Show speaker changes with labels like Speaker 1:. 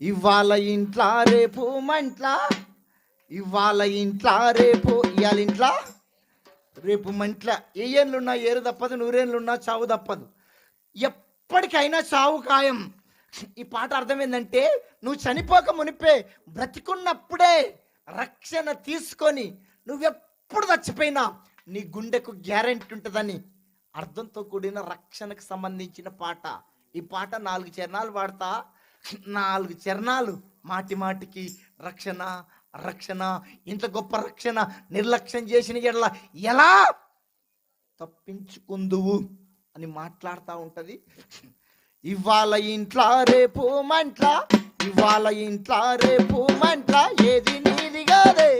Speaker 1: ఇవాళ ఇంట్లా రేపు మంట్లా, ఇవాళ ఇంట్లా రేపు ఇవాళ ఇంట్లా రేపు మంట్ల. ఏ ఏళ్ళున్నా ఏరు తప్పదు, నూరేళ్ళున్నా చావు తప్పదు, ఎప్పటికైనా చావు ఖాయం. ఈ పాట అర్థం ఏంటంటే, నువ్వు చనిపోక మునిపే బ్రతికున్నప్పుడే రక్షణ తీసుకొని నువ్వెప్పుడు చచ్చిపోయినా నీ గుండెకు గ్యారెంటీ ఉంటుందని అర్థంతో కూడిన రక్షణకు సంబంధించిన పాట. ఈ పాట 4 చరణాలు పాడతా. 4 చరణాలు మాటి మాటికి రక్షణ రక్షణ, ఇంత గొప్ప రక్షణ నిర్లక్ష్యం చేసిన ఎడల ఎలా తప్పించుకుందువు అని మాట్లాడుతూ ఉంటుంది. ఇవాళ ఇంట్లా రేపు మంట్లా, ఇవాళ ఇంట్లా రేపు మంట్లా, ఏది నీది కాదే